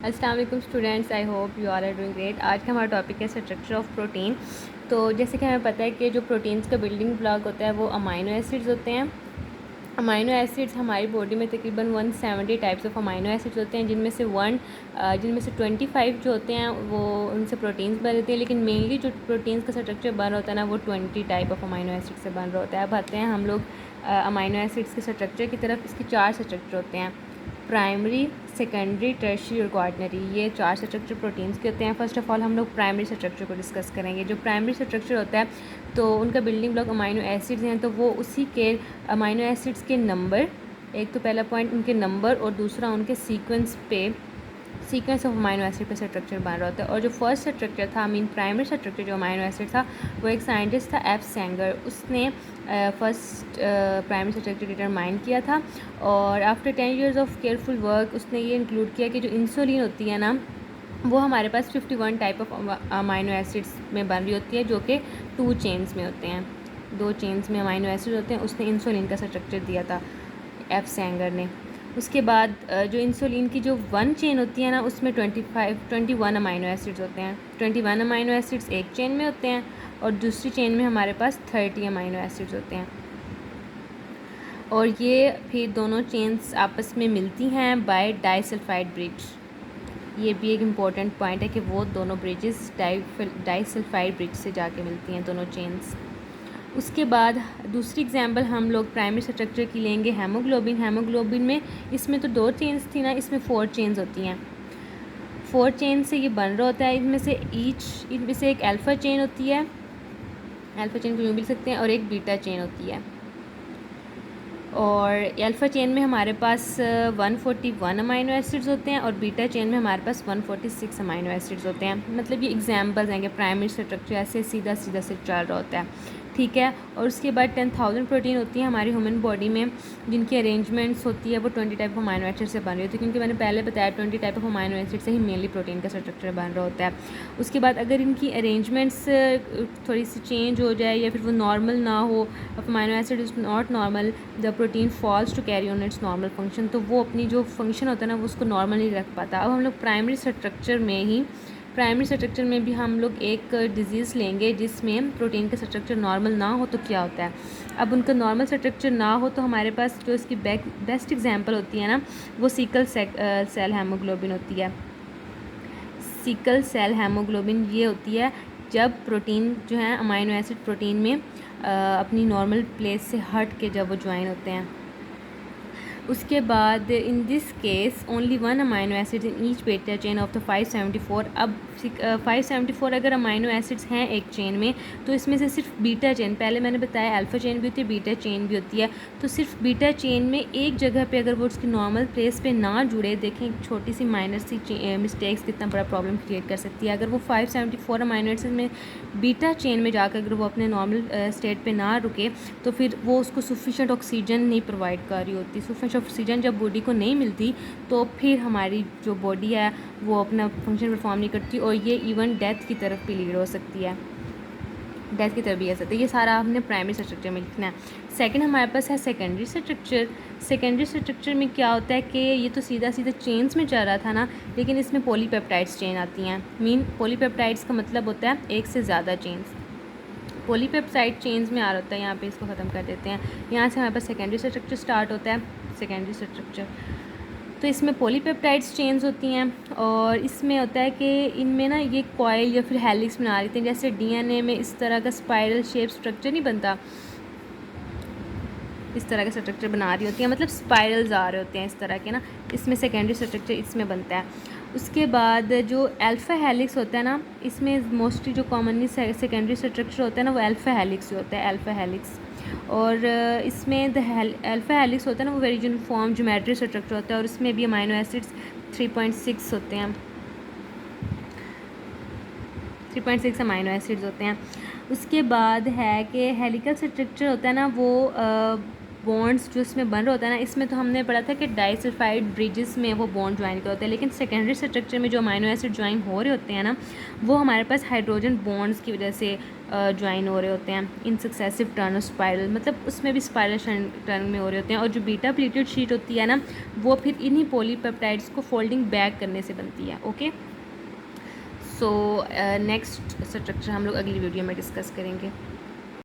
अस्सलाम वालेकुम students, I hope you are doing great. आज का हमारा टॉपिक है स्ट्रक्चर ऑफ प्रोटीन। तो जैसे कि हमें पता है कि जो प्रोटीन्स का बिल्डिंग ब्लॉक होता है वो अमाइनो एसिड्स होते हैं। अमाइनो एसिड्स हमारी बॉडी में तकरीबन 170 टाइप्स ऑफ अमाइनो एसिड्स होते हैं, जिनमें से 25 जो होते हैं वो उनसे प्रोटीन्स बन रहते हैं। लेकिन मेनली जो प्रोटीन्स का स्ट्रक्चर बन रहा होता है ना, वो 20 टाइप ऑफ अमाइनो एसिड से बन रहा होता है। अब आते हैं हम लोग अमाइनो एसिड्स के स्ट्रक्चर की तरफ। इसके 4 स्ट्रक्चर होते हैं: प्राइमरी, सेकेंडरी, टर्शियरी और क्वार्टनरी। ये 4 स्ट्रक्चर प्रोटीन्स के होते हैं। फर्स्ट ऑफ ऑल हम लोग प्राइमरी स्ट्रक्चर को डिस्कस करेंगे। जो प्राइमरी स्ट्रक्चर होता है तो उनका बिल्डिंग ब्लॉक अमाइनो एसिड्स हैं, तो वो उसी के अमाइनो एसिड्स के नंबर, एक तो पहला पॉइंट उनके नंबर और दूसरा उनके सीक्वेंस ऑफ अमाइनो एसिड पे स्ट्रक्चर बन रहा होता है। और जो फर्स्ट स्ट्रक्चर था, प्राइमरी स्ट्रक्चर जो अमाइनो एसिड था, वो एक साइंटिस्ट था एफ सेंगर, उसने फर्स्ट प्राइमरी स्ट्रक्चर डिटरमाइन किया था। और after 10 years of careful work उसने ये इंक्लूड किया कि जो इंसुलिन होती है ना, वो हमारे पास 51 टाइप ऑफ अमाइनो एसिड्स में बन रही होती है, जो कि 2 चेन्स में होते हैं। 2 चेन्स में अमाइनो एसिड होते हैं। उसने इंसुलिन का स्ट्रक्चर दिया था एफ सेंगर ने। उसके बाद जो इंसुलिन की जो 1 चेन होती है ना, उसमें 21 अमाइनो एसिड्स होते हैं। 21 अमाइनो एसिड्स एक चेन में होते हैं और दूसरी चेन में हमारे पास 30 अमाइनो एसिड्स होते हैं। और ये फिर दोनों चेन्स आपस में मिलती हैं बाय डाइसल्फाइड ब्रिज। ये भी एक इम्पॉर्टेंट पॉइंट है कि वो दोनों ब्रिजेस डाइसल्फाइड ब्रिज से जाके मिलती हैं दोनों चेन्स। उसके बाद दूसरी एग्जांपल हम लोग प्राइमरी स्ट्रक्चर की लेंगे, हेमोग्लोबिन में इसमें तो 2 चेन्स थी ना, इसमें 4 चेन्स होती हैं। 4 चेन से ये बन रहा होता है। इनमें से एक अल्फ़ा चेन होती है, अल्फ़ा चेन को यूँ भी लिख सकते हैं, और एक बीटा चेन होती है। और अल्फ़ा चेन में हमारे पास 141 अमाइनो एसिड्स होते हैं और बीटा चेन में हमारे पास 146 अमाइनो एसिड्स होते हैं। मतलब ये एग्जांपल्स हैं कि प्राइमरी स्ट्रक्चर ऐसे सीधा से चल रहा होता है, ठीक है। और उसके बाद 10,000 प्रोटीन होती है हमारी ह्यूमन बॉडी में, जिनकी अरेंजमेंट्स होती है वो 20 टाइप ऑफ अमाइनो एसिड से बन रही होती है, क्योंकि मैंने पहले बताया 20 टाइप ऑफ अमाइनो एसिड से ही मेनली प्रोटीन का स्ट्रक्चर बन रहा होता है। उसके बाद अगर इनकी अरेंजमेंट्स थोड़ी सी चेंज हो जाए या फिर वो नॉर्मल ना हो, amino acid is not normal, the protein falls to carry on its normal function, तो वो अपनी जो फंक्शन होता है ना वो उसको नॉर्मल नहीं रख पाता। अब हम लोग प्राइमरी स्ट्रक्चर में भी हम लोग एक डिजीज़ लेंगे जिसमें प्रोटीन का स्ट्रक्चर नॉर्मल ना हो, तो क्या होता है। अब उनका नॉर्मल स्ट्रक्चर ना हो तो हमारे पास जो इसकी बेस्ट एग्जांपल होती है ना, वो सिकल सेल हेमोग्लोबिन होती है। सिकल सेल हेमोग्लोबिन ये होती है जब प्रोटीन जो है अमाइनो एसिड प्रोटीन में अपनी नॉर्मल प्लेस से हट के जब वो ज्वाइन होते हैं। उसके बाद in this case only 1 amino acid in each beta chain of the 574। अब 574 अगर अमाइनो एसिड्स हैं एक चेन में, तो इसमें से सिर्फ बीटा चेन, पहले मैंने बताया अल्फ़ा चेन भी होती है, बीटा चेन भी होती है, तो सिर्फ बीटा चेन में एक जगह पे अगर वो उसकी नॉर्मल प्लेस पे ना जुड़े, देखें एक छोटी सी माइनर सी मिस्टेक्स कितना बड़ा प्रॉब्लम क्रिएट कर सकती है। अगर वो 574 अमाइनो एसिड में बीटा चेन में जाकर अगर वो अपने नॉर्मल स्टेट पे ना रुके, तो फिर वो उसको सफिशेंट ऑक्सीजन नहीं प्रोवाइड कर रही होती। सफिशेंट ऑक्सीजन जब बॉडी को नहीं मिलती तो फिर हमारी जो बॉडी है वो अपना फंक्शन परफॉर्म नहीं करती, और ये इवन डेथ की तरफ भी लीड हो सकती है, डेथ की तरफ भी आ सकती है। ये सारा हमने प्राइमरी स्ट्रक्चर में लिखना है। सेकंड हमारे पास है सेकेंडरी स्ट्रक्चर। सेकेंडरी स्ट्रक्चर में क्या होता है कि ये तो सीधा चेन्स में चल रहा था ना, लेकिन इसमें पॉलीपेप्टाइड्स चेन आती हैं। पॉलीपेप्टाइड्स का मतलब होता है एक से ज़्यादा चेन्स। पॉलीपेप्टाइड चेन्स में आ रहा होता है, यहाँ पे इसको ख़त्म कर देते हैं। यहाँ से हमारे पास सेकेंडरी स्ट्रक्चर स्टार्ट होता है। सेकेंडरी स्ट्रक्चर तो इसमें पॉलीपेप्टाइड्स चेन्स होती हैं, और इसमें होता है कि इनमें ना ये कॉइल या फिर हेलिक्स बना लेते हैं। जैसे डीएनए में इस तरह का स्पाइरल शेप स्ट्रक्चर नहीं बनता, इस तरह का स्ट्रक्चर बना रही होती है, मतलब स्पाइरल्स आ रहे होते हैं इस तरह के ना, इसमें सेकेंडरी स्ट्रक्चर इसमें बनता है। उसके बाद जो अल्फ़ा हेलिक्स होता है ना, इसमें मोस्टली जो कॉमनली सेकेंडरी स्ट्रक्चर होता है ना, वो अल्फ़ा हेलिक्स होता है, अल्फ़ा हेलिक्स। और इसमें अल्फ़ा हेलिक्स होता है ना, वो वेरी यूनिफॉर्म ज्योमेट्री स्ट्रक्चर होता है, और इसमें भी अमाइनो एसिड्स 3.6 होते हैं, 3.6 अमाइनो एसिड्स होते हैं। उसके बाद है कि हेलिकल स्ट्रक्चर होता है ना, वो बॉन्ड्स जो इसमें बन रहा होता है ना, इसमें तो हमने पढ़ा था कि डाइसल्फाइड ब्रिजेस में वो बॉन्ड ज्वाइन कर होते हैं, लेकिन सेकेंडरी स्ट्रक्चर में जो अमाइनो एसिड ज्वाइन हो रहे होते हैं ना, वो हमारे पास हाइड्रोजन बॉन्ड्स की वजह से ज्वाइन हो रहे होते हैं in successive turn off spiral, मतलब उसमें भी स्पाइरल टर्न में हो रहे होते हैं। और जो बीटा प्लेटेड शीट होती है ना, वो फिर इन्हीं पॉलीपेप्टाइड्स को फोल्डिंग बैक करने से बनती है। ओके, सो नेक्स्ट स्ट्रक्चर हम लोग अगली वीडियो में डिस्कस करेंगे।